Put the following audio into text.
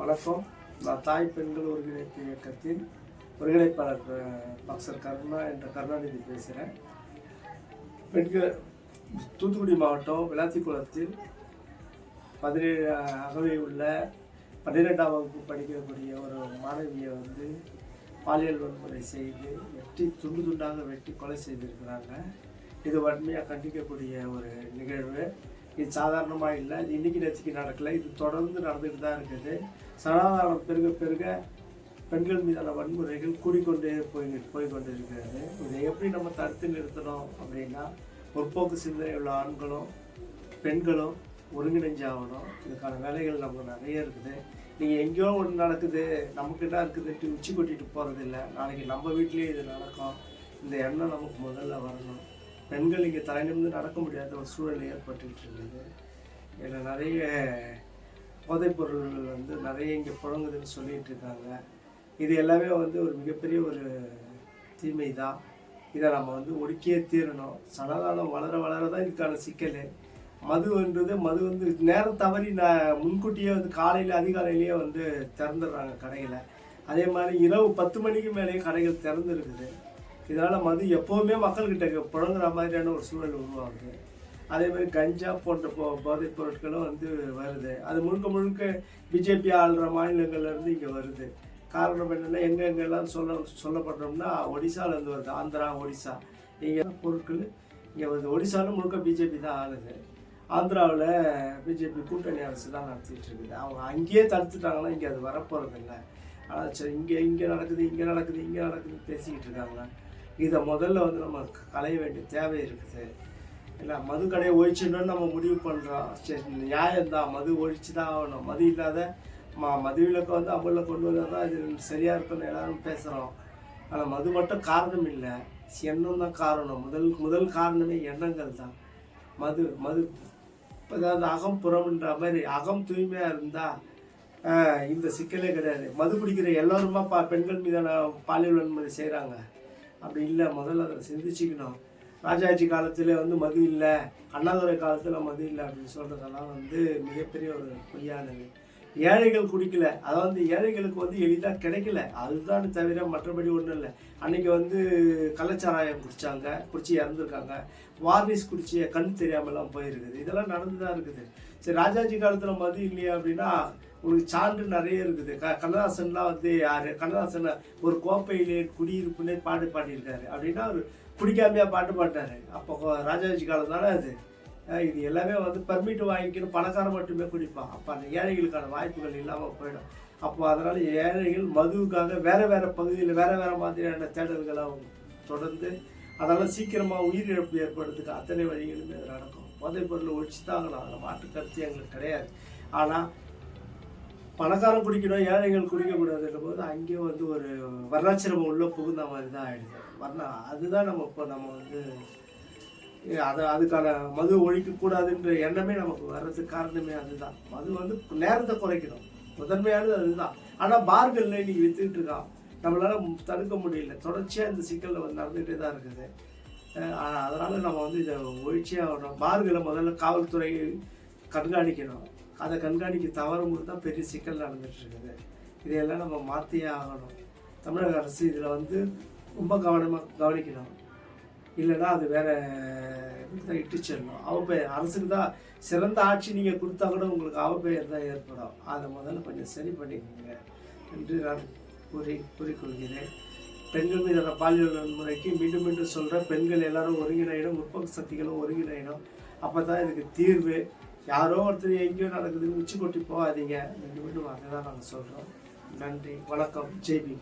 வணக்கம். நான் தாய் பெண்கள் ஒருங்கிணைப்பு இயக்கத்தின் ஒருங்கிணைப்பாளர் பாக்ஸர் கருணா என்ற கருணாநிதி பேசுகிறேன். பெண்கள் தூத்துக்குடி மாவட்டம் விளாத்திக்குளத்தில் 17 அகவை உள்ள 12ஆம் வகுப்பு படிக்கக்கூடிய ஒரு மாணவியை பாலியல் வன்முறை செய்து துண்டு துண்டாக வெட்டி கொலை செய்திருக்கிறாங்க. இது வன்மையாக கண்டிக்கக்கூடிய ஒரு நிகழ்வு. இது சாதாரணமாக இல்லை, இது இன்றைக்கி நேற்றுக்கு நடக்கலை, இது தொடர்ந்து நடந்துகிட்டு தான் இருக்குது. சனாதானம் பெருக பெருக பெண்கள் மீதான வன்முறைகள் கூடிக்கொண்டே போய்கொண்டு இருக்கிறது. இதை எப்படி நம்ம தடுத்து நிறுத்தணும் அப்படின்னா, முற்போக்கு சிந்தனை உள்ள ஆண்களும் பெண்களும் ஒருங்கிணைஞ்சாகணும். இதுக்கான வேலைகள் நமக்கு நிறைய இருக்குது. நீங்கள் எங்கேயோ ஒன்று நடக்குது, நமக்கிட்ட இருக்குதுன்ட்டு உச்சி கொட்டிட்டு போகிறது இல்லை. நாளைக்கு நம்ம வீட்லேயே இது நடக்கும். இந்த எண்ணம் நமக்கு முதல்ல வரணும். பெண்கள் இங்கே தலை நிமிர்ந்து நடக்க முடியாத ஒரு சூழல் ஏற்பட்டுக்கிட்டு இருக்குது. இதில் நிறைய போதைப்பொருள்கள் நிறைய இங்கே புழங்குதுன்னு சொல்லிகிட்டு இருக்காங்க. இது எல்லாமே ஒரு மிகப்பெரிய ஒரு தீமை தான். இதை நம்ம ஒடுக்கியே தீரணும். சனாதானம் வளர வளர தான் இதுக்கான சிக்கல். மது நேரம் தவறி முன்கூட்டியே காலையில் அதிகாலையிலேயே திறந்துடுறாங்க கடைகளை. அதே மாதிரி இரவு 10 மணிக்கு மேலேயே கடைகள் திறந்து இருக்குது. இதனால் மது எப்போவுமே மக்கள்கிட்ட புழங்குற மாதிரியான ஒரு சூழல் உருவாகுது. அதே மாதிரி கஞ்சா போன்ற போதைப் பொருட்களும் வருது. அது முழுக்க முழுக்க பிஜேபி ஆளுற மாநிலங்கள்லேருந்து இங்கே வருது. காரணம் என்னென்னா, எங்கெங்கெல்லாம் சொல்லப்படுறோம்னா ஒடிசாலேருந்து வருது. ஆந்திரா, ஒடிசா, இங்கே பொருட்கள் இங்கே வருது. ஒடிசாவில் முழுக்க பிஜேபி தான் ஆளுது. ஆந்திராவில் பிஜேபி கூட்டணி அரசு தான் நடத்திட்டு இருக்குது. அவங்க அங்கேயே தடுத்துட்டாங்கன்னா இங்கே அது வரப்போகிறதில்லை. ஆனால் சரி, இங்கே நடக்குதுன்னு பேசிக்கிட்டு இருக்காங்க. இதை முதல்ல நம்ம களைய வேண்டிய தேவை இருக்குது. இல்லை, மது கடையை ஒழிச்சுன்னு நம்ம முடிவு பண்ணுறோம். சரி, நியாயம்தான், மது ஒழிச்சு தான் ஆகணும். மது இல்லாத மது விலக்கை அமலில் கொண்டு வந்தால் தான் இது சரியாக இருக்குன்னு எல்லாரும் பேசுகிறோம். ஆனால் மது மட்டும் காரணம் இல்லை, எண்ணம் தான் காரணம். முதல் காரணமே எண்ணங்கள் தான். மது அதாவது அகம் புறம்ன்ற மாதிரி அகம் தூய்மையாக இருந்தால் இந்த சிக்கலே கிடையாது. மது குடிக்கிற எல்லோருமா பெண்கள் மீதான பாலியல் வன்முறை செய்கிறாங்க. அப்படி இல்லை, முதல்ல அதை சிந்திச்சுக்கணும். ராஜாஜி காலத்தில் மது இல்லை, அண்ணாதுரை காலத்தில் மது இல்லை அப்படின்னு சொல்கிறதெல்லாம் மிகப்பெரிய ஒரு பொய்யானது. ஏழைகள் குடிக்கல, அதாவது ஏழைகளுக்கு எளிதாக கிடைக்கல, அதுதான் தவிர மற்றபடி ஒன்றும் இல்லை. அன்றைக்கி கள்ளச்சாராயம் குடிச்சு இறந்துருக்காங்க. வார்னிஸ் குடிச்சு கண் தெரியாமலாம் போயிருக்குது. இதெல்லாம் நடந்து தான் இருக்குது. சரி, ராஜாஜி காலத்தில் மது இல்லையா அப்படின்னா உங்களுக்கு சான்று நிறைய இருக்குது. கண்ணதாசன்லாம் யார், கண்ணதாசன் ஒரு கோப்பையிலே குடியிருப்புன்னே பாடியிருக்காரு. அப்படின்னா அவர் குடிக்காமையா பாட்டு பாட்டார். அப்போ ராஜாஜி காலம் தானே அது. இது எல்லாமே பர்மிட் வாங்கிக்கணும், பணக்காரன் மட்டுமே குடிப்பான். அப்போ அந்த ஏழைகளுக்கான வாய்ப்புகள் இல்லாமல் போயிடும். அப்போ அதனால் ஏழைகள் மதுவுக்காக வேறு பகுதியில் வேறு மாதிரியான தேடல்களை தொடர்ந்து அதெல்லாம் சீக்கிரமாக உயிரிழப்பு ஏற்படுறதுக்கு அத்தனை வழிகளுமே அது நடக்கும். போதைப் பொருளை ஒழிச்சு தான் ஆகணும், அதில் மாற்று கருத்து எங்களுக்கு கிடையாது. ஆனால் பணக்காரன் குடிக்கணும், ஏழைகள் குடிக்கக்கூடாதுன்ற போது அங்கேயும் ஒரு வர்ணாசிரமம் உள்ள புகுந்த மாதிரி தான் ஆகிடுது. அதுதான் நம்ம அதுக்கான மது ஒழிக்கக்கூடாதுன்ற எண்ணமே நமக்கு வர்றதுக்கு காரணமே அதுதான். மது நேரத்தை குறைக்கணும், முதன்மையானது அதுதான். ஆனால் பார்களில் இன்னைக்கு வித்துக்கிட்டு இருக்கான், நம்மளால் தடுக்க முடியல. தொடர்ச்சியாக இந்த சிக்கலில் நடந்துகிட்டே தான் இருக்குது. அதனால் நம்ம இதை ஒழிச்சியாக ஆகணும். பார்களை முதல்ல காவல்துறை கண்காணிக்கணும். அதை கண்காணிக்க தவறும்போது தான் பெரிய சிக்கல் நடந்துட்டு இருக்குது. இதையெல்லாம் நம்ம மாற்றியே ஆகணும். தமிழக அரசு இதில் ரொம்ப கவனிக்கணும். இல்லைன்னா அது வேறு இட்டு செல்லணும். அவப்பெயர் அரசுக்கு தான் சிறந்த ஆட்சி நீங்கள் கொடுத்தா கூட உங்களுக்கு அவப்பெயர் தான் ஏற்படும். அதை முதல்ல கொஞ்சம் சரி பண்ணிக்கோங்க என்று நான் கூறிக்கொள்கிறேன். பெண்கள் மீதான பாலியல் வன்முறைக்கு மீண்டும் சொல்கிறேன், பெண்கள் எல்லாரும் ஒருங்கிணையணும், முற்போக்கு சக்திகளும் ஒருங்கிணையணும். அப்போ தான் இதுக்கு தீர்வு. யாரோ ஒருத்தர் எங்கேயோ நடக்குதுன்னு உச்சி கொட்டி போகாதீங்க. மீண்டும் அதை தான் நாங்கள் சொல்கிறோம். நன்றி, வணக்கம், ஜெய்பி.